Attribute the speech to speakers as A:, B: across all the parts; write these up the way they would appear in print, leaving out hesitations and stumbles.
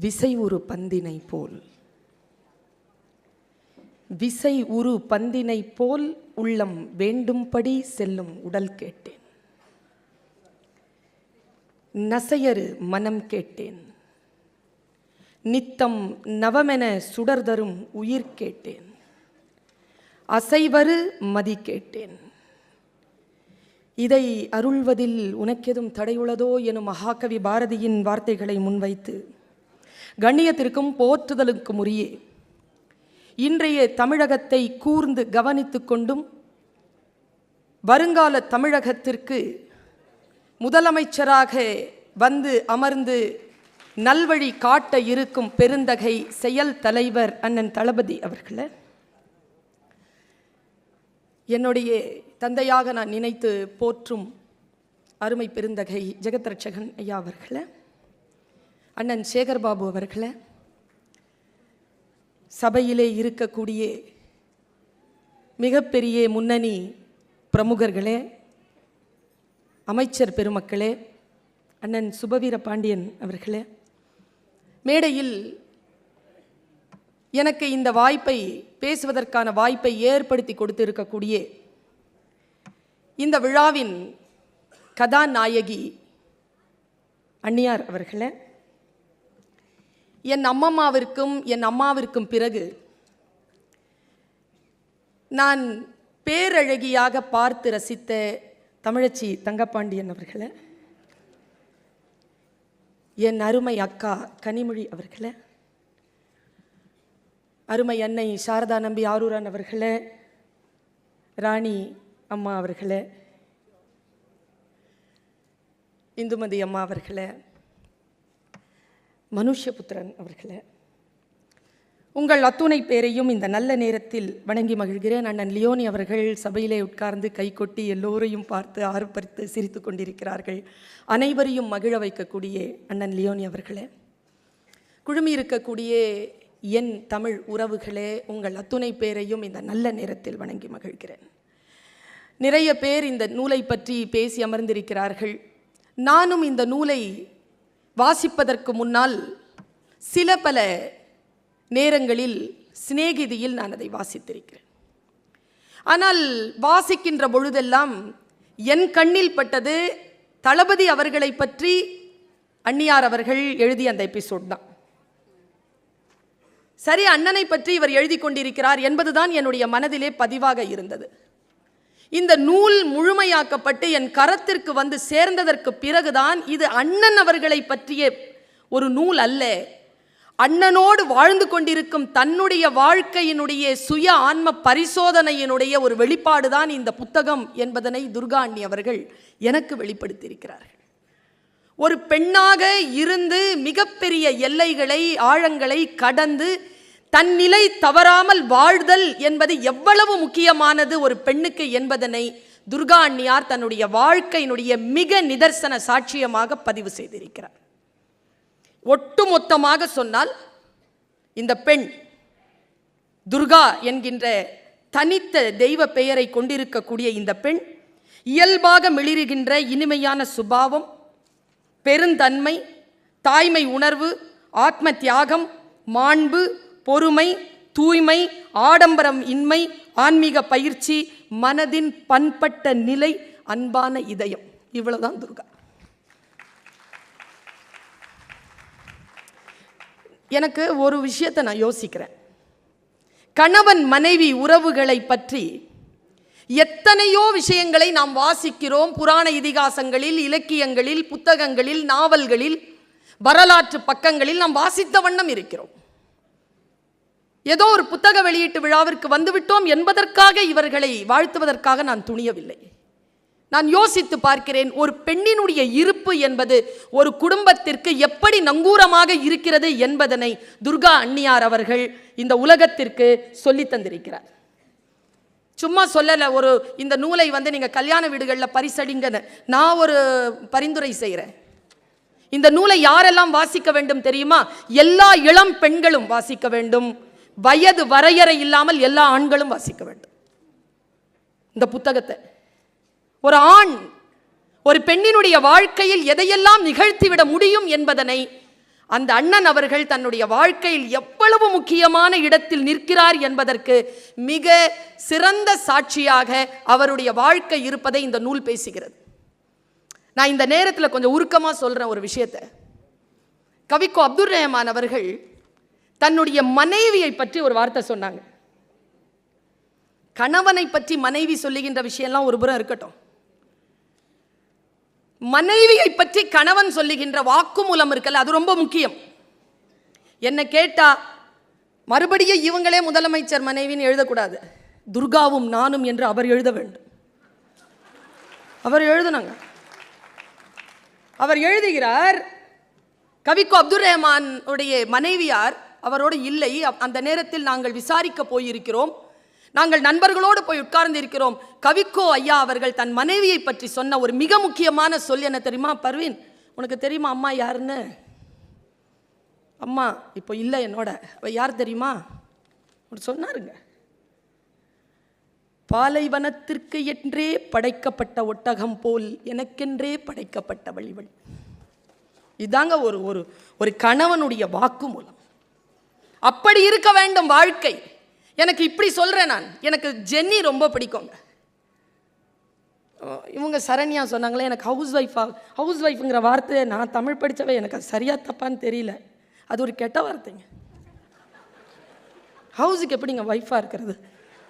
A: விசை உரு பந்தினை போல், விசை உரு பந்தினை போல் உள்ளம் வேண்டும்படி செல்லும் உடல் கேட்டேன். நசையறு மனம் கேட்டேன். நித்தம் நவமென சுடர்தரும் உயிர் கேட்டேன். அசைவரு மதி கேட்டேன். இதை அருள்வதில் உனக்கெதும் தடையுள்ளதோ எனும் மகாகவி பாரதியின் வார்த்தைகளை முன்வைத்து கண்ணியத்திற்கும் போற்றுதலுக்கும் உரிய இன்றைய தமிழகத்தை கூர்ந்து கவனித்து கொண்டும் வருங்கால தமிழகத்திற்கு முதலமைச்சராக வந்து அமர்ந்து நல்வழி காட்ட இருக்கும் பெருந்தகை செயல் தலைவர் அண்ணன் தளபதி அவர்களே, என்னுடைய தந்தையாக நான் நினைத்து போற்றும் அருமை பெருந்தகை ஜெகத்ரட்சகன் ஐயா அவர்களே, அண்ணன் சேகர்பாபு அவர்களே, சபையிலே இருக்கக்கூடிய மிகப்பெரிய முன்னணி பிரமுகர்களே, அமைச்சர் பெருமக்களே, அண்ணன் சுபவீர பாண்டியன் அவர்களே, மேடையில் எனக்கு இந்த வாய்ப்பை பேசுவதற்கான வாய்ப்பை ஏற்படுத்தி கொடுத்திருக்கக்கூடிய இந்த விழாவின் கதாநாயகி அண்ணியார் அவர்களே, என் அம்மாவிற்கும் பிறகு நான் பேரழகியாக பார்த்து ரசித்த தமிழச்சி தங்கப்பாண்டியன் அவர்களே, என் அருமை அக்கா கனிமொழி அவர்களே, அருமை அன்னை சாரதா நம்பி ஆரூரான் அவர்களே, ராணி அம்மா அவர்களே, இந்துமதி அம்மா அவர்களே, மனுஷபுத்திரன் அவர்களே, உங்கள் அத்துணை பேரையும் இந்த நல்ல நேரத்தில் வணங்கி மகிழ்கிறேன். அண்ணன் லியோனி அவர்கள் சபையிலே உட்கார்ந்து கைகொட்டி எல்லோரையும் பார்த்து ஆர்ப்பரித்து சிரித்து கொண்டிருக்கிறார்கள். அனைவரையும் மகிழ வைக்கக்கூடிய அண்ணன் லியோனி அவர்களே, குழுமி இருக்கக்கூடிய என் தமிழ் உறவுகளே, உங்கள் அத்துணை பேரையும் இந்த நல்ல நேரத்தில் வணங்கி மகிழ்கிறேன். நிறைய பேர் இந்த நூலை பற்றி பேசி அமர்ந்திருக்கிறார்கள். நானும் இந்த நூலை வாசிப்பதற்கு முன்னால் சில பல நேரங்களில் சிநேகிதியில் நான் அதை வாசித்திருக்கிறேன். ஆனால் வாசிக்கின்ற பொழுதெல்லாம் என் கண்ணில் பட்டது தளபதி அவர்களை பற்றி அண்ணியார் அவர்கள் எழுதிய அந்த எபிசோட் தான். சரி, அண்ணனை பற்றி இவர் எழுதி கொண்டிருக்கிறார் என்பதுதான் என்னுடைய மனதிலே பதிவாக இருந்தது. இந்த நூல் முழுமையாக்கப்பட்டு என் கரத்திற்கு வந்து சேர்ந்ததற்கு பிறகுதான் இது அண்ணன் அவர்களை பற்றிய ஒரு நூல் அல்ல, அண்ணனோடு வாழ்ந்து கொண்டிருக்கும் தன்னுடைய வாழ்க்கையினுடைய சுய ஆன்ம பரிசோதனையினுடைய ஒரு வெளிப்பாடுதான் இந்த புத்தகம் என்பதனை துர்கா அண்ணி அவர்கள் எனக்கு வெளிப்படுத்தியிருக்கிறார்கள். ஒரு பெண்ணாக இருந்து மிகப்பெரிய எல்லைகளை ஆழங்களை கடந்து தன் நிலை தவறாமல் வாழ்தல் என்பது எவ்வளவு முக்கியமானது ஒரு பெண்ணுக்கு என்பதனை துர்கா அண்ணியார் தன்னுடைய வாழ்க்கையினுடைய மிக நிதர்சன சாட்சியமாக பதிவு செய்திருக்கிறார். ஒட்டுமொத்தமாக சொன்னால் இந்த பெண் துர்கா என்கின்ற தனித்த தெய்வ பெயரை கொண்டிருக்கக்கூடிய இந்த பெண் இயல்பாக மிளிருகின்ற இனிமையான சுபாவம், பெருந்தன்மை, தாய்மை உணர்வு, ஆத்ம தியாகம், மாண்பு, பொறுமை, தூய்மை, ஆடம்பரம் இன்மை, ஆன்மீக பயிற்சி, மனதின் பண்பட்ட நிலை, அன்பான இதயம், இவ்வளவுதான் துர்கா. எனக்கு ஒரு விஷயத்தை நான் யோசிக்கிறேன். கணவன் மனைவி உறவுகளை பற்றி எத்தனையோ விஷயங்களை நாம் வாசிக்கிறோம். புராண இதிகாசங்களில், இலக்கியங்களில், புத்தகங்களில், நாவல்களில், வரலாற்று பக்கங்களில் நாம் வாசித்த வண்ணம் இருக்கிறோம். ஏதோ ஒரு புத்தக வெளியீட்டு விழாவிற்கு வந்துவிட்டோம் என்பதற்காக இவர்களை வாழ்த்துவதற்காக நான் துணியவில்லை. நான் யோசித்து பார்க்கிறேன், ஒரு பெண்ணினுடைய இருப்பு என்பது ஒரு குடும்பத்திற்கு எப்படி நங்கூரமாக இருக்கிறது என்பதனை துர்கா அண்ணியார் அவர்கள் இந்த உலகத்திற்கு சொல்லி தந்திருக்கிறார். சும்மா சொல்லலை, ஒரு இந்த நூலை வந்து நீங்கள் கல்யாண வீடுகளில் பரிசடிங்கன்னு நான் ஒரு பரிந்துரை செய்கிறேன். இந்த நூலை யாரெல்லாம் வாசிக்க வேண்டும் தெரியுமா? எல்லா இளம் பெண்களும் வாசிக்க வேண்டும். வயது வரையறை இல்லாமல் எல்லா ஆண்களும் வாசிக்க வேண்டும் இந்த புத்தகத்தை. ஒரு ஆண் ஒரு பெண்ணினுடைய வாழ்க்கையில் எதையெல்லாம் நிகழ்த்திவிட முடியும் என்பதனை அந்த அண்ணன் அவர்கள் தன்னுடைய வாழ்க்கையில் எவ்வளவு முக்கியமான இடத்தில் நிற்கிறார் என்பதற்கு மிக சிறந்த சாட்சியாக அவருடைய வாழ்க்கை இருப்பதை இந்த நூல் பேசுகிறது. நான் இந்த நேரத்தில் கொஞ்சம் உருக்கமாக சொல்கிறேன் ஒரு விஷயத்தை. கவிக்கோ அப்துல் ரஹ்மான் அவர்கள் தன்னுடைய மனைவியை பற்றி ஒரு வார்த்தை சொன்னாங்க. கணவனை பற்றி மனைவி சொல்லுகின்ற விஷயம்லாம் ஒரு புறம் இருக்கட்டும், மனைவியை பற்றி கணவன் சொல்லுகின்ற வாக்குமூலம் இருக்கல, அது ரொம்ப முக்கியம். என்ன கேட்டா மறுபடியும் இவங்களே முதலமைச்சர் மனைவின்னு எழுதக்கூடாது, துர்காவும் நானும் என்று அவர் எழுத வேண்டும். அவர் எழுதுனாங்க, அவர் எழுதுகிறார். கவிக்கோ அப்துல் ரஹ்மான் உடைய மனைவியார் அவரோடு இல்லை. அந்த நேரத்தில் நாங்கள் விசாரிக்க போயிருக்கிறோம், நாங்கள் நண்பர்களோடு போய் உட்கார்ந்து இருக்கிறோம். கவிக்கோ ஐயா அவர்கள் தன் மனைவியை பற்றி சொன்ன ஒரு மிக முக்கியமான சொல் என்ன தெரியுமா? பர்வீன், உனக்கு தெரியுமா அம்மா யாருன்னு? அம்மா இப்போ இல்லை என்னோட, அவ யார் தெரியுமா சொன்னாருங்க. பாலைவனத்திற்கு என்றே படைக்கப்பட்ட ஒட்டகம் போல் எனக்கென்றே படைக்கப்பட்ட வழிவழி. இதாங்க ஒரு ஒரு ஒரு கணவனுடைய வாக்குமூலம். அப்படி இருக்க வேண்டும் வாழ்க்கை. எனக்கு இப்படி சொல்கிறேன் நான். எனக்கு ஜென்னி ரொம்ப பிடிக்குங்க. இவங்க சரண்யா சொன்னாங்களே, எனக்கு ஹவுஸ் ஒய்ஃபுங்கிற வார்த்தை நான் தமிழ் படித்தவே எனக்கு அது சரியாக தப்பான்னு தெரியல, அது ஒரு கெட்ட வார்த்தைங்க. ஹவுஸுக்கு எப்படிங்க ஒய்ஃபாக இருக்கிறது?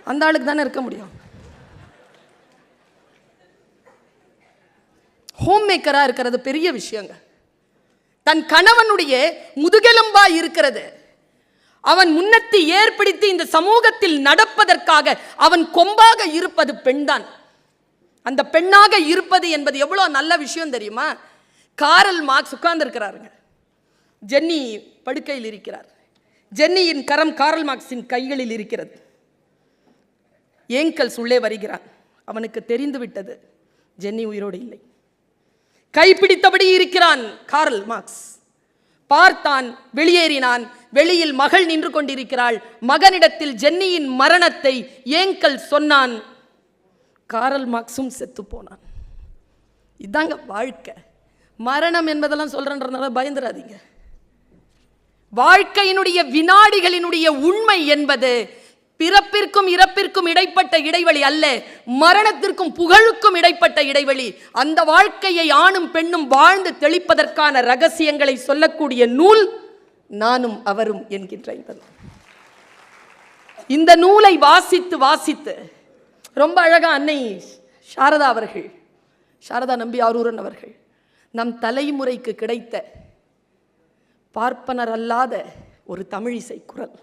A: அந்த ஆளுக்கு தானே இருக்க முடியும். ஹோம் மேக்கராக இருக்கிறது பெரிய விஷயங்க. தன் கணவனுடைய முதுகெலும்பா இருக்கிறது. அவன் முன்னத்தை ஏற்படுத்தி இந்த சமூகத்தில் நடப்பதற்காக அவன் கொம்பாக இருப்பது பெண்தான். அந்த பெண்ணாக இருப்பது என்பது எவ்வளோ நல்ல விஷயம் தெரியுமா? காரல் மார்க்ஸ் உட்கார்ந்து இருக்கிறாருங்க, ஜென்னி படுக்கையில் இருக்கிறார். ஜென்னியின் கரம் காரல் மார்க்ஸின் கைகளில் இருக்கிறது. ஏங்கல்ஸ் உள்ளே வருகிறான். அவனுக்கு தெரிந்து விட்டது ஜென்னி உயிரோடு இல்லை. கைப்பிடித்தபடி இருக்கிறான் காரல் மார்க்ஸ். பார்த்தான், வெளியேறினான். வெளியில் மகள் நின்று கொண்டிருக்கிறாள். மகனிடத்தில் ஜென்னியின் மரணத்தை ஏங்கல் சொன்னான். காரல் மார்க்ஸும் செத்து போனான். இதாங்க வாழ்க்கை. மரணம் என்பதெல்லாம் சொல்றேன்றதுனால பயந்துடாதீங்க. வாழ்க்கையினுடைய வினாடிகளினுடைய உண்மை என்பது பிறப்பிற்கும் இறப்பிற்கும் இடைப்பட்ட இடைவெளி அல்ல, மரணத்திற்கும் புகழுக்கும் இடைப்பட்ட இடைவெளி. அந்த வாழ்க்கையை ஆணும் பெண்ணும் வாழ்ந்து தெளிப்பதற்கான ரகசியங்களை சொல்லக்கூடிய நூல் நானும் அவரும் என்கின்ற இந்த நூலை வாசித்து வாசித்து ரொம்ப அழகா அன்னை சாரதா அவர்கள், சாரதா நம்பி ஆரூரன் அவர்கள், நம் தலைமுறைக்கு கிடைத்த பார்ப்பனர் அல்லாத ஒரு தமிழிசை குரல்.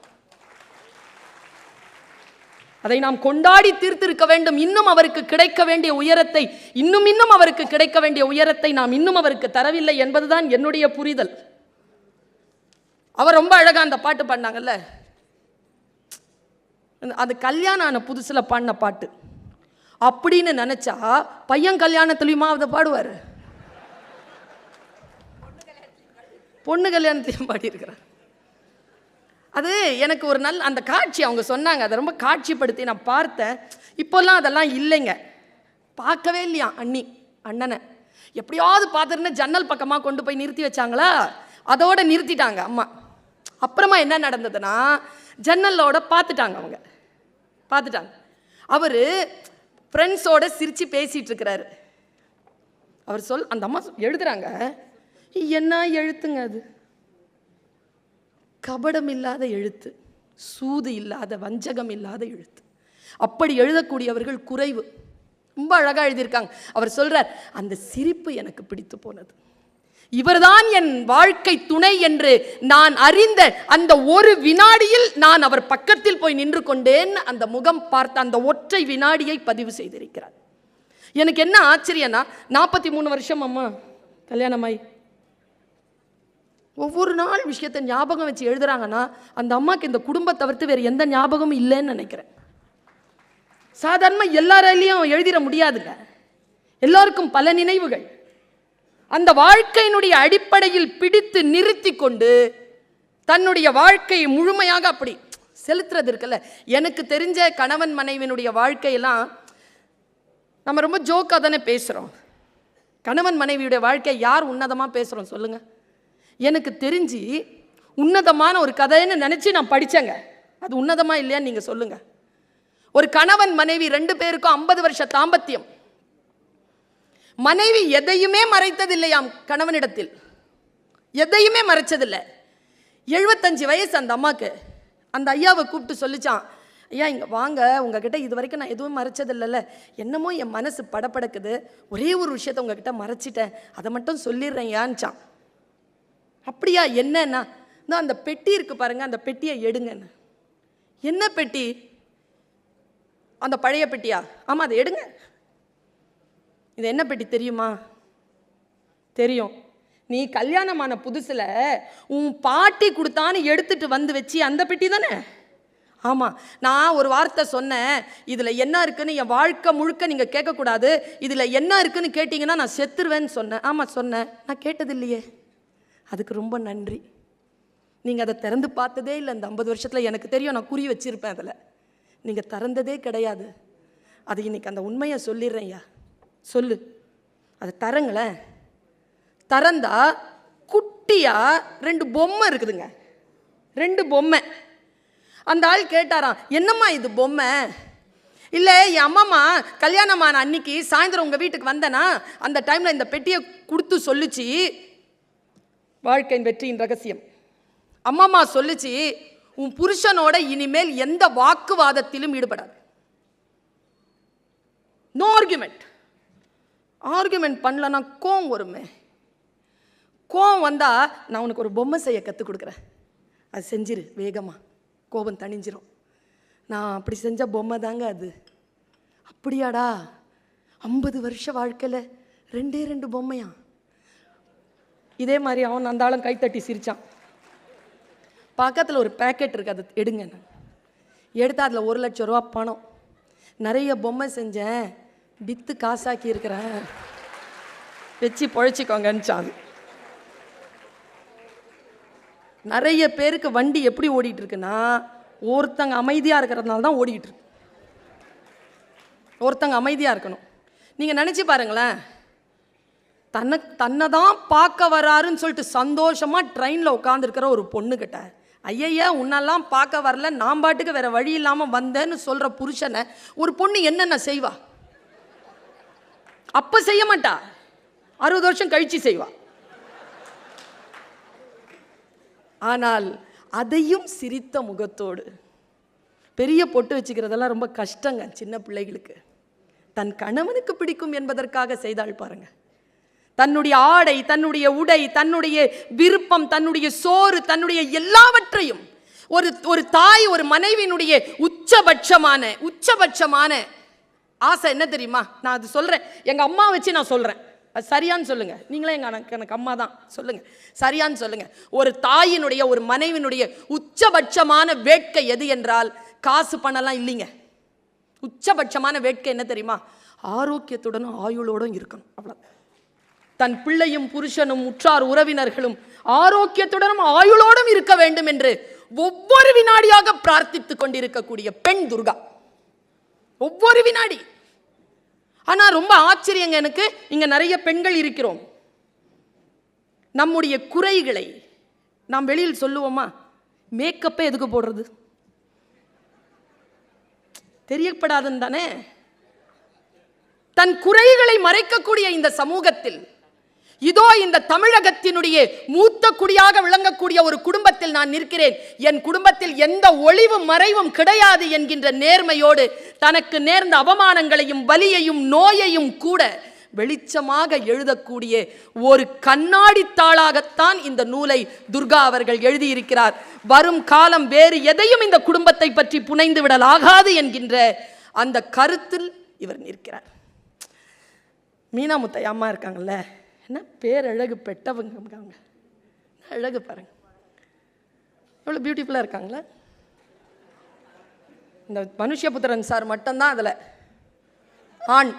A: அதை நாம் கொண்டாடி தீர்த்திருக்க வேண்டும். இன்னும் அவருக்கு கிடைக்க வேண்டிய உயரத்தை, இன்னும் அவருக்கு கிடைக்க வேண்டிய உயரத்தை நாம் இன்னும் அவருக்கு தரவில்லை என்பதுதான் என்னுடைய புரிதல். அவர் ரொம்ப அழகா அந்த பாட்டு பாடினாங்கல்ல, அது கல்யாணம் ஆன புதுசுல பாடின பாட்டு அப்படின்னு நினைச்சா பையன் கல்யாணத்துலயுமா அதை பாடுவார், பொண்ணு கல்யாணத்தையும் பாடியிருக்கிறார். அது எனக்கு ஒரு நல்ல அந்த காட்சி அவங்க சொன்னாங்க, அதை ரொம்ப காட்சிப்படுத்தி நான் பார்த்தேன். இப்போல்லாம் அதெல்லாம் இல்லைங்க, பார்க்கவே இல்லையா அண்ணனை. எப்படியாவது பார்த்துருன்னு ஜன்னல் பக்கமாக கொண்டு போய் நிறுத்தி வச்சாங்களா, அதோட நிறுத்திட்டாங்க அம்மா. அப்புறமா என்ன நடந்ததுன்னா ஜன்னலோட பார்த்துட்டாங்க அவங்க, பார்த்துட்டாங்க. அவர் ஃப்ரெண்ட்ஸோட சிரித்து பேசிகிட்டு இருக்கிறாரு. அவர் அந்த அம்மா எழுதுறாங்க, என்ன எழுத்துங்க அது, கபடம் இல்லாத எழுத்து, சூது இல்லாத வஞ்சகம் இல்லாத எழுத்து. அப்படி எழுதக்கூடியவர்கள் குறைவு. ரொம்ப அழகாக எழுதியிருக்காங்க. அவர் சொல்றார், அந்த சிரிப்பு எனக்கு பிடித்து போனது, இவர்தான் என் வாழ்க்கை துணை என்று நான் அறிந்த அந்த ஒரு வினாடியில் நான் அவர் பக்கத்தில் போய் நின்று கொண்டேன். அந்த முகம் பார்த்த அந்த ஒற்றை வினாடியை பதிவு செய்திருக்கிறார். எனக்கு என்ன ஆச்சரியம்னா, 43 வருஷம் அம்மா கல்யாணமாய் ஒவ்வொரு நாள் விஷயத்தை ஞாபகம் வச்சு எழுதுறாங்கன்னா அந்த அம்மாவுக்கு இந்த குடும்பத்தை தவிர்த்து வேறு எந்த ஞாபகமும் இல்லைன்னு நினைக்கிறேன். சாதாரணமாக எல்லாராலையும் எழுதிட முடியாதுங்க, எல்லாருக்கும் பல நினைவுகள். அந்த வாழ்க்கையினுடைய அடிப்படையில் பிடித்து நிறுத்தி கொண்டு தன்னுடைய வாழ்க்கையை முழுமையாக அப்படி செலுத்துறது இருக்குல்ல. எனக்கு தெரிஞ்ச கணவன் மனைவியினுடைய வாழ்க்கையெல்லாம் நம்ம ரொம்ப ஜோக்காக தானே பேசுகிறோம். கணவன் மனைவியுடைய வாழ்க்கை யார் உன்னதமாக பேசுகிறோம் சொல்லுங்கள்? எனக்கு தெரிஞ்சு உன்னதமான ஒரு கதைன்னு நினச்சி நான் படித்தேங்க. அது உன்னதமா இல்லையான்னு நீங்கள் சொல்லுங்கள். ஒரு கணவன் மனைவி 2 பேருக்கும் 50 வருஷ தாம்பத்தியம். மனைவி எதையுமே மறைத்ததில்லையாம் கணவனிடத்தில், எதையுமே மறைச்சதில்லை. 75 வயசு அந்த அம்மாக்கு. அந்த ஐயாவை கூப்பிட்டு சொல்லிச்சான், ஐயா இங்கே வாங்க, உங்ககிட்ட இது வரைக்கும் நான் எதுவும் மறைச்சதில்லைல்ல, என்னமோ என் மனசு படப்படக்குது, ஒரே ஒரு விஷயத்தை உங்ககிட்ட மறைச்சிட்டேன், அதை மட்டும் சொல்லிடுறேன் யான்ச்சான். அப்படியா, என்னன்னா நான் அந்த பெட்டி இருக்கு பாருங்க, அந்த பெட்டியை எடுங்கன்னு. என்ன பெட்டி? அந்த பழைய பெட்டியா? ஆமாம், அதை எடுங்க. இது என்ன பெட்டி தெரியுமா? தெரியும். நீ கல்யாணமான புதுசில் உன் பாட்டி கொடுத்தான்னு எடுத்துட்டு வந்து வச்சு அந்த பெட்டி தானே? ஆமாம். நான் ஒரு வார்த்தை சொன்னேன், இதில் என்ன இருக்குன்னு என் வாழ்க்கை முழுக்க நீங்கள் கேட்கக்கூடாது, இதில் என்ன இருக்குன்னு கேட்டிங்கன்னா நான் செத்துருவேன்னு சொன்னேன். ஆமாம் சொன்னேன். நான் கேட்டது இல்லையே. அதுக்கு ரொம்ப நன்றி. நீங்கள் அதை திறந்து பார்த்ததே இல்லை இந்த 50 வருஷத்தில். எனக்கு தெரியும், நான் குறி வச்சிருப்பேன் அதில். நீங்கள் திறந்ததே கிடையாது. அது இன்னைக்கு அந்த உண்மையை சொல்லிடுறேன். ஐயா சொல்லு, அதை தரங்களேன். திறந்தா குட்டியா 2 பொம்மை இருக்குதுங்க, 2 பொம்மை. அந்த ஆள் கேட்டாராம், என்னம்மா இது பொம்மை? இல்லை, என் அம்மாம்மா கல்யாணமான அன்னைக்கு சாயந்தரம் உங்கள் வீட்டுக்கு வந்தேன்னா அந்த டைமில் இந்த பெட்டியை கொடுத்து சொல்லிச்சு, வாழ்க்கையின் வெற்றியின் ரகசியம். அம்மாம்மா சொல்லிச்சு, உன் புருஷனோட இனிமேல் எந்த வாக்குவாதத்திலும் ஈடுபடாது. No argument. ஆர்குமெண்ட் பண்ணலன்னா கோவம் வருமே. கோவம் வந்தா நான் உனக்கு ஒரு பொம்மை செய்ய கற்றுக் கொடுக்குறேன், அது செஞ்சிரு, வேகமாக கோபம் தணிஞ்சிரும். நான் அப்படி செஞ்ச பொம்மை தாங்க அது. அப்படியாடா? 50 வருஷ வாழ்க்கையில் 2 பொம்மையா? இதே மாதிரி அவன் அந்த ஆளும் கைத்தட்டி சிரித்தான். பக்கத்தில் ஒரு பேக்கெட் இருக்குது, அதை எடுங்க. எடுத்தா அதில் 1 லட்சம் ரூபா பணம். நிறைய பொம்மை செஞ்சேன், விற்று காசாக்கி இருக்கிறேன், வச்சு பொழைச்சிக்கோங்கன்னு. நிறைய பேருக்கு வண்டி எப்படி ஓடிட்டு இருக்குன்னா, ஒருத்தங்க அமைதியாக இருக்கிறதுனால தான் ஓடிக்கிட்டு இருக்கு. ஒருத்தங்க அமைதியாக இருக்கணும். நீங்கள் நினச்சி பாருங்களேன், தன்னை தான் பார்க்க வராருன்னு சொல்லிட்டு சந்தோஷமாக ட்ரெயினில் உட்காந்துருக்கிற ஒரு பொண்ணுக்கிட்ட, ஐயா உன்னெல்லாம் பார்க்க வரல, நான் பாட்டுக்கு வேற வழி இல்லாமல் வந்தேன்னு சொல்கிற புருஷனை ஒரு பொண்ணு என்னென்ன செய்வா? அப்போ செய்ய மாட்டா, 60 வருஷம் கழிச்சு செய்வா. ஆனால் அதையும் சிரித்த முகத்தோடு, பெரிய பொட்டு வச்சுக்கிறதெல்லாம் ரொம்ப கஷ்டங்க சின்ன பிள்ளைகளுக்கு, தன் கணவனுக்கு பிடிக்கும் என்பதற்காக செய்தாள் பாருங்க. தன்னுடைய ஆடை, தன்னுடைய உடை, தன்னுடைய விருப்பம், தன்னுடைய சோறு, தன்னுடைய எல்லாவற்றையும் ஒரு தாய், ஒரு மனைவியினுடைய உச்சபட்சமான ஆசை என்ன தெரியுமா? நான் அது சொல்றேன், எங்க அம்மா வச்சு நான் சொல்றேன், அது சரியான்னு சொல்லுங்க. நீங்களே எனக்கு அம்மா தான், சொல்லுங்க சரியான்னு சொல்லுங்க. ஒரு தாயினுடைய, ஒரு மனைவியினுடைய உச்சபட்சமான வேட்கை எது என்றால் காசு பணம்லாம் இல்லைங்க. உச்சபட்சமான வேட்கை என்ன தெரியுமா? ஆரோக்கியத்துடனும் ஆயுளோடும் இருக்கணும். அவ்வளவு. தன் பிள்ளையும் புருஷனும் உற்றார் உறவினர்களும் ஆரோக்கியத்துடனும் ஆயுளோடும் இருக்க வேண்டும் என்று ஒவ்வொரு வினாடியாக பிரார்த்தித்துக் கொண்டிருக்கக்கூடிய பெண் துர்கா. ஒவ்வொரு வினாடி. ஆனா ரொம்ப ஆச்சரியங்க எனக்கு, இங்க நிறைய பெண்கள் இருக்கிறோம். நம்முடைய குறைகளை நாம் வெளியில் சொல்லுவோமா? மேக்கப்பே எதுக்கு போடுறது? தெரியப்படாதுன்னு தானே. தன் குறைகளை மறைக்கக்கூடிய இந்த சமூகத்தில், இதோ இந்த தமிழகத்தினுடைய மூத்த குடியாக விளங்கக்கூடிய ஒரு குடும்பத்தில் நான் நிற்கிறேன். என் குடும்பத்தில் எந்த ஒளிவும் மறைவும் கிடையாது என்கின்ற நேர்மையோடு தனக்கு நேர்ந்த அவமானங்களையும் வலியையும் நோயையும் கூட வெளிச்சமாக எழுதக்கூடிய ஒரு கண்ணாடி தாளாகத்தான் இந்த நூலை துர்கா அவர்கள் எழுதியிருக்கிறார். வரும் காலம் வேறு எதையும் இந்த குடும்பத்தை பற்றி புனைந்து விடலாகாது என்கின்ற அந்த கருத்தில் இவர் நிற்கிறார். மீனாமுத்தை அம்மா இருக்காங்கல்ல, என்ன பேரழகு பெட்டவங்க, அழகு பாருங்க, எவ்வளோ பியூட்டிஃபுல்லாக இருக்காங்களே. இந்த மனுஷபுத்திரன் சார் மட்டும்தான் அதில் ஆண்.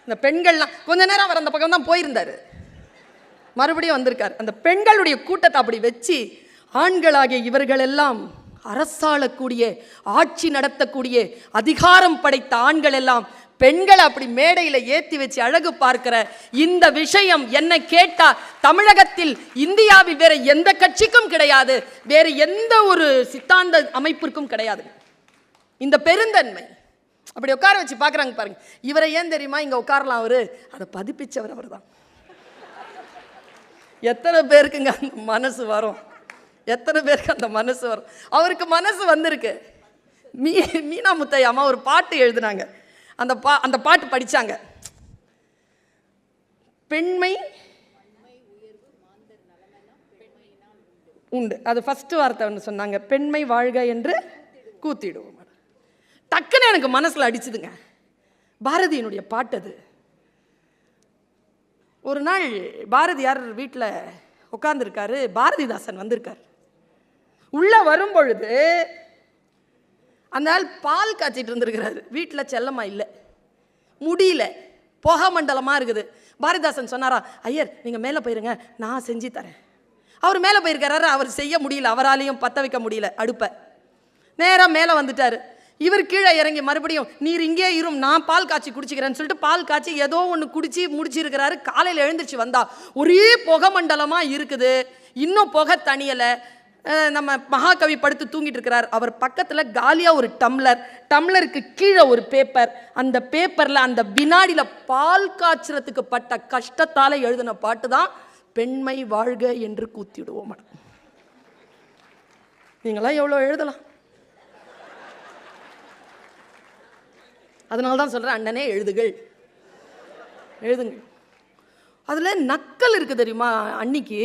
A: இந்த பெண்கள்லாம் கொஞ்ச நேரம் அவர் அந்த பக்கம் தான் போயிருந்தார், மறுபடியும் வந்திருக்கார். அந்த பெண்களுடைய கூட்டத்தை அப்படி வச்சு ஆண்களாகிய இவர்கள் எல்லாம் அரசாளக்கூடிய, ஆட்சி நடத்தக்கூடிய அதிகாரம் படைத்த ஆண்கள் எல்லாம் பெண்களை அப்படி மேடையில் ஏற்றி வச்சு அழகு பார்க்கிற இந்த விஷயம் என்ன கேட்டா தமிழகத்தில், இந்தியாவில் வேற எந்த கட்சிக்கும் கிடையாது, வேற எந்த ஒரு சித்தாந்த அமைப்பிற்கும் கிடையாது. இந்த பெருந்தன்மை அப்படி உட்கார வச்சு பார்க்குறாங்க பாருங்க. இவரை ஏன் தெரியுமா இங்கே உட்காரலாம்? அவரு அதை பதிப்பிச்சவர் அவர் தான். எத்தனை பேருக்குங்க அந்த மனசு வரும்? எத்தனை பேருக்கு அந்த மனசு வரும்? அவருக்கு மனசு வந்திருக்கு. மீனா முத்தையாமா ஒரு பாட்டு எழுதுனாங்க. அந்த பாட்டு படிச்சாங்க. பெண்மை உண்டு, அது ஃபர்ஸ்ட் வார்த்தை ஒன்று சொன்னாங்க, பெண்மை வாழ்க என்று கூத்திடுவோம். டக்குன்னு எனக்கு மனசுல அடிச்சுதுங்க. பாரதியினுடைய பாட்டு அது. ஒரு நாள் பாரதியார் வீட்டில் உட்கார்ந்துருக்காரு, பாரதிதாசன் வந்திருக்கார். உள்ள வரும் பொழுது அந்த ஆள் பால் காய்ச்சிட்டு இருந்திருக்கிறாரு. வீட்டில் செல்லமா இல்லை, முடியல, புகை மண்டலமாக இருக்குது. பாரதிதாசன் சொன்னாரா, ஐயர் நீங்கள் மேலே போயிருங்க, நான் செஞ்சு தரேன். அவர் மேலே போயிருக்கிறாரு, அவர் செய்ய முடியல, அவராலையும் பற்ற வைக்க முடியல அடுப்பை. நேராக மேலே வந்துட்டார். இவர் கீழே இறங்கி மறுபடியும் நீர் இங்கே இரும், நான் பால் காய்ச்சி குடிச்சிக்கிறேன்னு சொல்லிட்டு பால் காய்ச்சி ஏதோ ஒன்று குடிச்சு முடிச்சிருக்கிறாரு. காலையில் எழுந்திரிச்சு வந்தா ஒரே புகை மண்டலமாக இருக்குது, இன்னும் புகை தனியலை. நம்ம மகாகவி படுத்து தூங்கிட்டு இருக்கிறார். அவர் பக்கத்தில் காலியாக ஒரு டம்ளருக்கு கீழே ஒரு பேப்பர். அந்த பேப்பரில் அந்த வினாடியில் பால் காய்ச்சறதுக்கு பட்ட கஷ்டத்தால் எழுதின பாட்டு தான் பெண்மை வாழ்க என்று கூத்திடுவோம். நீங்களாம் எவ்வளோ எழுதலாம். அதனால தான் சொல்கிறேன், அண்ணனே எழுதுங்கள். அதில் நக்கல் இருக்குது தெரியுமா? அன்னைக்கு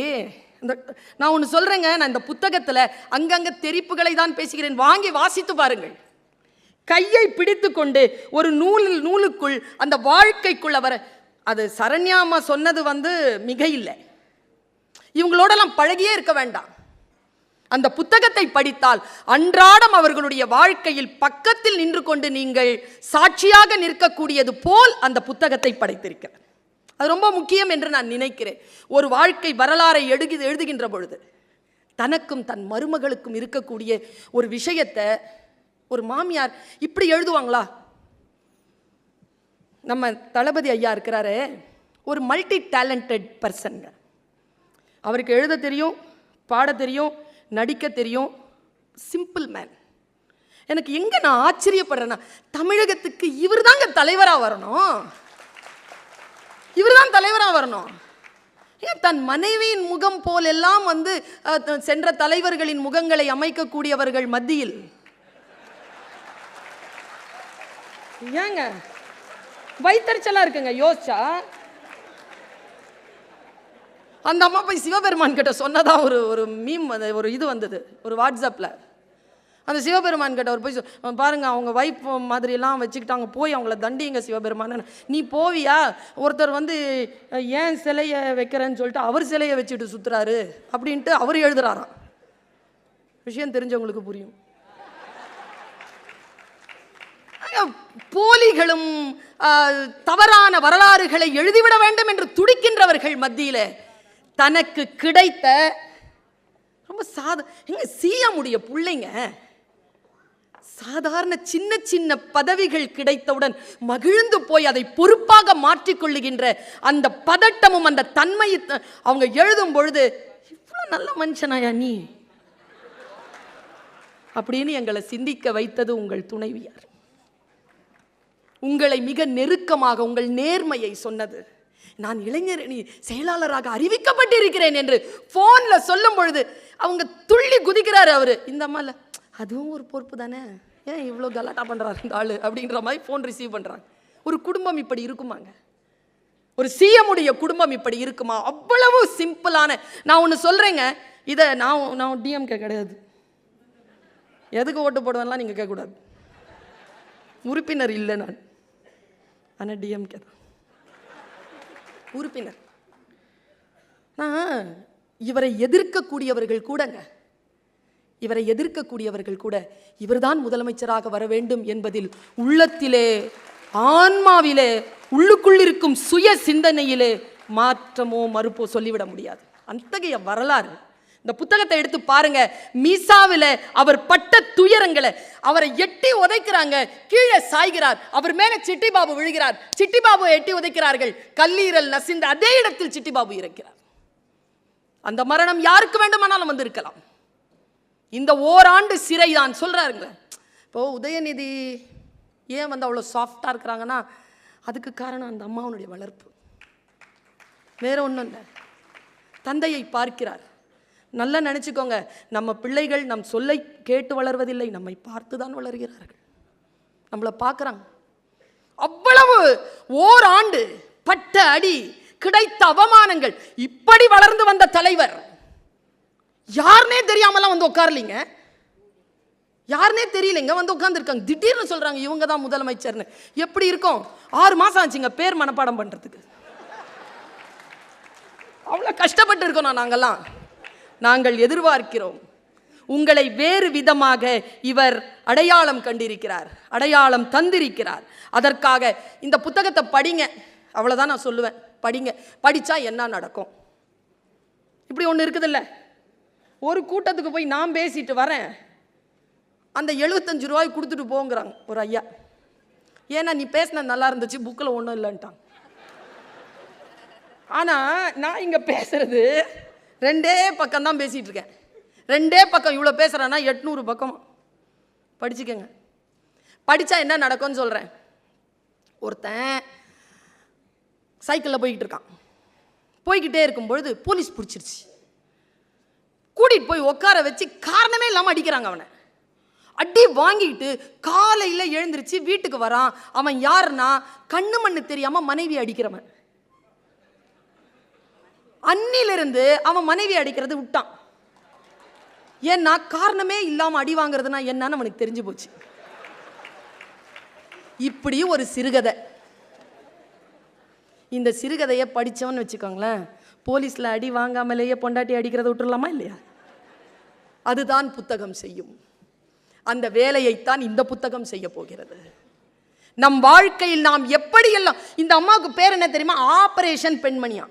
A: நான் ஒன்று சொல்கிறேங்க, நான் இந்த புத்தகத்தில் அங்கங்கே தெரிப்புகளை தான் பேசுகிறேன், வாங்கி வாசித்து பாருங்கள். கையை பிடித்து கொண்டு ஒரு நூலுக்குள் அந்த வாழ்க்கைக்குள்ள வர, அது சரண்யாமா சொன்னது மிக இல்லை. இவங்களோடலாம் பழகியே இருக்க வேண்டாம். அந்த புத்தகத்தை படித்தால் அன்றாடம் அவர்களுடைய வாழ்க்கையில் பக்கத்தில் நின்று கொண்டு நீங்கள் சாட்சியாக நிற்கக்கூடியது போல் அந்த புத்தகத்தை படைத்திருக்கிறார். அது ரொம்ப முக்கியம் என்று நான் நினைக்கிறேன். ஒரு வாழ்க்கை வரலாறை எழுதுகின்ற பொழுது தனக்கும் தன் மருமகளுக்கும் இருக்கக்கூடிய ஒரு விஷயத்தை ஒரு மாமியார் இப்படி எழுதுவாங்களா? நம்ம தளபதி ஐயா இருக்கிறாரு, ஒரு மல்டி டேலண்டட் பர்சன். அவருக்கு எழுத தெரியும், பாட தெரியும், நடிக்க தெரியும், சிம்பிள் மேன். எனக்கு எங்க நான் ஆச்சரியப்படுறேன்னா, தமிழகத்துக்கு இவர் தாங்க தலைவராக வரணும், இவர் தான் தலைவராக வரணும். ஏன் தன் மனைவியின் முகம் போல் எல்லாம் சென்ற தலைவர்களின் முகங்களை அமைக்கக்கூடியவர்கள் மத்தியில் ஏங்க வைத்தறிச்சலா இருக்குங்க யோசிச்சா. அந்த அம்மா போய் சிவபெருமான் கிட்ட சொன்னதா ஒரு மீம், ஒரு இது வந்தது ஒரு வாட்ஸ்அப்பில். அந்த சிவபெருமான் கிட்ட அவர் போய் பாருங்க, அவங்க வைஃப் மாதிரிலாம் வச்சுக்கிட்டாங்க, போய் அவங்கள தண்டிங்க சிவபெருமான். நீ போவியா? ஒருத்தர் ஏன் சிலையை வைக்கிறேன்னு சொல்லிட்டு அவர் சிலையை வச்சுட்டு சுற்றுறாரு அப்படின்ட்டு அவர் எழுதுறாராம். விஷயம் தெரிஞ்சவங்களுக்கு புரியும். போலிகளும் தவறான வரலாறுகளை எழுதிவிட வேண்டும் என்று துடிக்கின்றவர்கள் மத்தியில் தனக்கு கிடைத்த ரொம்ப சீயமுடைய பிள்ளைங்க சாதாரண சின்ன சின்ன பதவிகள் கிடைத்தவுடன் மகிழ்ந்து போய் அதை பொறுப்பாக மாற்றிக்கொள்ளுகின்ற அந்த பதட்டமும் அந்த தன்மை அவங்க எழுதும் பொழுது, இவ்வளவு நல்ல மனுஷனாயா நீ அப்படின்னு எங்களை சிந்திக்க வைத்தது உங்கள் துணைவியார். உங்களை மிக நெருக்கமாக உங்கள் நேர்மையை சொன்னது. நான் இளைஞர் செயலாளராக அறிவிக்கப்பட்டிருக்கிறேன் என்று போன்ல சொல்லும் பொழுது அவங்க துள்ளி குதிக்கிறாரு. அவரு இந்த அம்மால அதுவும் ஒரு பொறுப்பு தானே, ஏன் இவ்வளோ கலாட்டா பண்றாரு இந்த ஆளு அப்படின்ற மாதிரி போன் ரிசீவ் பண்றாங்க. ஒரு குடும்பம் இப்படி இருக்குமாங்க? ஒரு சிஎம்முடைய குடும்பம் இப்படி இருக்குமா? அவ்வளவு சிம்பிளான. நான் ஒன்று சொல்றேங்க, இதை நான் டிஎம்கே கிடையாது, எதுக்கு ஓட்டு போடுவேன்லாம் நீங்க கேட்கக்கூடாது. உறுப்பினர் இல்லை நான், ஆனால் டிஎம்கே தான் உறுப்பினர். இவரை எதிர்க்கக்கூடியவர்கள் கூட இவர்தான் முதலமைச்சராக வர வேண்டும் என்பதில் உள்ளத்திலே, ஆன்மாவிலே, உள்ளுக்குள் இருக்கும் சுய சிந்தனையிலே மாற்றமோ மறுப்போ சொல்லிவிட முடியாது. அத்தகைய வரலாறு இந்த புத்தகத்தை எடுத்து பாருங்க. மீசாவில அவர் பட்ட துயரங்களை, அவரை எட்டி உதைக்கிறாங்க, கீழே சாய்கிறார், அவர் மேல சிட்டி பாபு விழுகிறார், சிட்டி பாபு எட்டி உதைக்கிறார்கள், கல்லீரல் நசிந்த அதே இடத்தில் சிட்டி பாபு இருக்கிறார். அந்த மரணம் யாருக்கு வேண்டுமானாலும் வந்து இருக்கலாம். இந்த ஓராண்டு சிறை தான் சொல்றாருங்க. இப்போ உதயநிதி ஏன் வந்து அவ்வளோ சாஃப்டா இருக்கிறாங்கன்னா அதுக்கு காரணம் அந்த அம்மாவுடைய வளர்ப்பு, வேற ஒன்றும் இல்லை. தந்தையை பார்க்கிறார். நல்லா நினச்சிக்கோங்க, நம்ம பிள்ளைகள் நம் சொல்லை கேட்டு வளர்வதில்லை, நம்மை பார்த்து தான் வளர்கிறார்கள். நம்மளை பார்க்குறாங்க. அவ்வளவு ஓராண்டு பட்ட அடி, கிடைத்த அவமானங்கள், இப்படி வளர்ந்து வந்த தலைவர் யாருனே தெரியாமலாம் வந்து உட்காரலிங்க, யாருனே தெரியலைங்க, வந்து உட்காந்துருக்காங்க. திடீர்னு சொல்றாங்க இவங்க தான் முதலமைச்சர்னு. எப்படி இருக்கும்? 6 மாசம் ஆச்சுங்க பேர் மனப்பாடம் பண்றதுக்கு. அவ்வளோ கஷ்டப்பட்டு இருக்கணும் நாங்கள்லாம். நாங்கள் எதிர்பார்க்கிறோம் உங்களை வேறு விதமாக இவர் அடையாளம் கண்டிருக்கிறார், அடையாளம் தந்திருக்கிறார். அதற்காக இந்த புத்தகத்தை படிங்க, அவ்வளோதான் நான் சொல்லுவேன். படிங்க, படித்தா என்ன நடக்கும். இப்படி ஒன்று இருக்குதில்ல, ஒரு கூட்டத்துக்கு போய் நான் பேசிட்டு வரேன், அந்த 75 ரூபாய் கொடுத்துட்டு போங்கிறாங்க ஒரு ஐயா. ஏன்னா நீ பேசின நல்லா இருந்துச்சு, புக்கில் ஒன்றும் இல்லைன்ட்டான். ஆனால் நான் இங்கே பேசுறது 2 பக்கம் தான் பேசிகிட்டு இருக்கேன். 2 பக்கம் இவ்வளோ பேசுகிறேன்னா 800 பக்கம் படிச்சுக்கங்க. படித்தா என்ன நடக்கும்னு சொல்கிறேன். ஒருத்தன் சைக்கிளில் போய்கிட்டு இருக்கான். போய்கிட்டே இருக்கும்பொழுது போலீஸ் பிடிச்சிருச்சு. கூட்டிகிட்டு போய் உட்கார வச்சு காரணமே இல்லாமல் அடிக்கிறாங்க. அவனை அடி வாங்கிட்டு காலையில் எழுந்திருச்சு வீட்டுக்கு வரான். அவன் யாருன்னா கண்ணு மண்ணு தெரியாமல் மனைவி அடிக்கிறவன். அன்னிலிருந்து அவன் மனைவி அடிக்கிறது விட்டான். ஏன்னா காரணமே இல்லாமல் அடி வாங்குறதுனா என்னன்னு அவனுக்கு தெரிஞ்சு போச்சு. இப்படி ஒரு சிறுகதை. இந்த சிறுகதையை படித்தவன் வச்சுக்கோங்களேன், போலீஸில் அடி வாங்காமலேயே பொண்டாட்டி அடிக்கிறத விட்டுடலாமா இல்லையா? அதுதான் புத்தகம் செய்யும். அந்த வேலையைத்தான் இந்த புத்தகம் செய்ய போகிறது. நம் வாழ்க்கையில் நாம் எப்படியெல்லாம், இந்த அம்மாவுக்கு பேர் என்ன தெரியுமா? ஆபரேஷன் பெண்மணியா.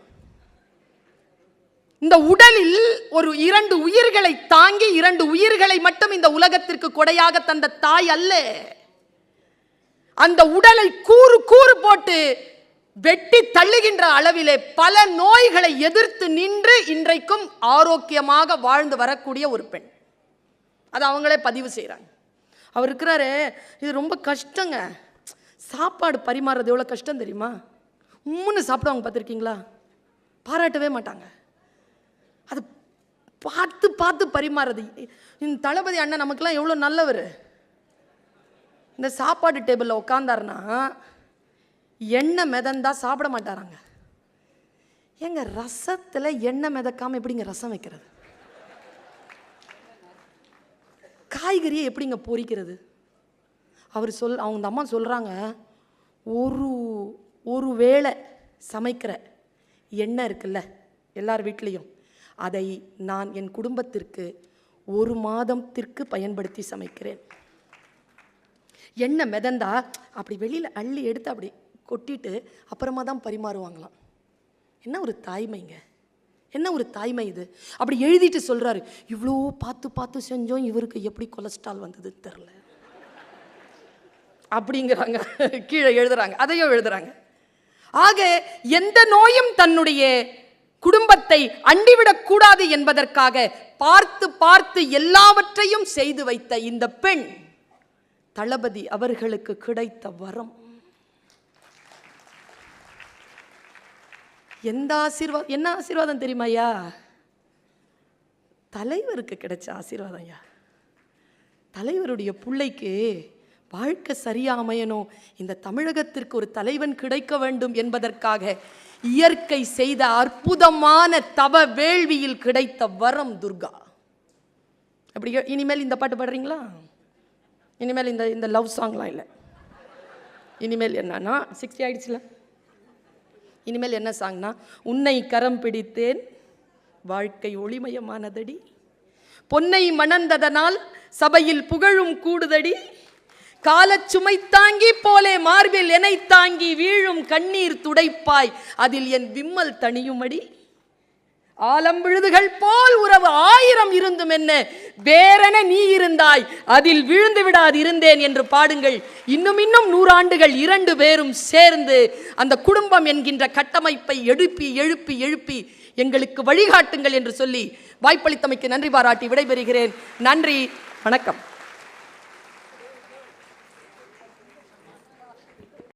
A: இந்த உடலில் ஒரு 2 உயிர்களை தாங்கி 2 உயிர்களை மட்டும் இந்த உலகத்திற்கு கொடையாக தந்த தாய் அல்ல. அந்த உடலை கூறு கூறு போட்டு வெட்டி தள்ளுகின்ற அளவிலே பல நோய்களை எதிர்த்து நின்று இன்றைக்கும் ஆரோக்கியமாக வாழ்ந்து வரக்கூடிய ஒரு பெண். அது அவங்களே பதிவு செய்கிறாங்க. அவர் இருக்கிறாரு, இது ரொம்ப கஷ்டங்க. சாப்பாடு பரிமாறுறது எவ்வளோ கஷ்டம் தெரியுமா? உம்முன்னு சாப்பிடுவாங்க, பார்த்துருக்கீங்களா? பாராட்டவே மாட்டாங்க. அது பார்த்து பார்த்து பரிமாறுறது. இந்த தளபதி அண்ணன் நமக்கெல்லாம் எவ்வளோ நல்லவர். இந்த சாப்பாடு டேபிளில் உட்காந்தாருன்னா எண்ணெய் மிதந்தா சாப்பிட மாட்டாராங்க. எங்க ரசத்தில் எண்ணெய் மிதக்காமல் எப்படிங்க ரசம் வைக்கிறது? காய்கறியை எப்படிங்க பொரிக்கிறது? அவங்க அம்மா சொல்கிறாங்க, ஒரு வேளை சமைக்கிற எண்ணெய் இருக்குல்ல எல்லார் வீட்லேயும், அதை நான் என் குடும்பத்திற்கு 1 மாதத்திற்கு பயன்படுத்தி சமைக்கிறேன். எண்ணெய் மிதந்தா அப்படி வெளியில் அள்ளி எடுத்து அப்படி கொட்டிட்டு அப்புறமா தான் பரிமாறுவாங்களாம். என்ன ஒரு தாய்மைங்க, என்ன ஒரு தாய்மை இது! அப்படி எழுதிட்டு சொல்கிறாரு, இவ்வளோ பார்த்து பார்த்து செஞ்சோம், இவருக்கு எப்படி கொலஸ்ட்ரால் வந்ததுன்னு தெரில அப்படிங்கிறாங்க. கீழே எழுதுறாங்க, அதையும் எழுதுறாங்க. ஆக எந்த நோயும் தன்னுடைய குடும்பத்தை அண்டிவிடக்கூடாது என்பதற்காக பார்த்து பார்த்து எல்லாவற்றையும் செய்து வைத்த இந்த பெண் தளபதி அவர்களுக்கு கிடைத்த வரம். என்ன ஆசீர்வாதம் தெரியுமா ஐயா? தலைவருக்கு கிடைச்ச ஆசீர்வாதம் ஐயா. தலைவருடைய பிள்ளைக்கு வாழ்க்கை சரியா அமையணும், இந்த தமிழகத்திற்கு ஒரு தலைவன் கிடைக்க வேண்டும் என்பதற்காக இயற்கை செய்த அற்புதமான தவ வேள்வியில் கிடைத்த வரம் துர்கா. அப்படி இனிமேல் இந்த பாட்டு பாடுறீங்களா? இனிமேல் இந்த லவ் சாங்லாம் இல்லை. இனிமேல் என்னன்னா 60 ஆயிடுச்சுல, இனிமேல் என்ன சாங்னா, உன்னை கரம் பிடித்தேன் வாழ்க்கை ஒளிமயமானதடி, பொன்னை மணந்ததனால் சபையில் புகழும் கூடுதடி, காலச்சுமை தாங்கி போலே மார்பில் எனை தாங்கி வீழும் கண்ணீர் துடைப்பாய் அதில் என் விம்மல் தனியுமடி. ஆலம் விழுதுகள் போல் உறவு 1000 இருந்தும் என்ன, வேறென நீ இருந்தாய் அதில் விழுந்து விடாது இருந்தேன் என்று பாடுங்கள். இன்னும் 100 ஆண்டுகள் 2 பேரும் சேர்ந்து அந்த குடும்பம் என்கின்ற கட்டமைப்பை எழுப்பி எழுப்பி எழுப்பி எங்களுக்கு வழிகாட்டுங்கள் என்று சொல்லி வாய்ப்பளித்தமைக்கு நன்றி பாராட்டி விடைபெறுகிறேன். நன்றி, வணக்கம்.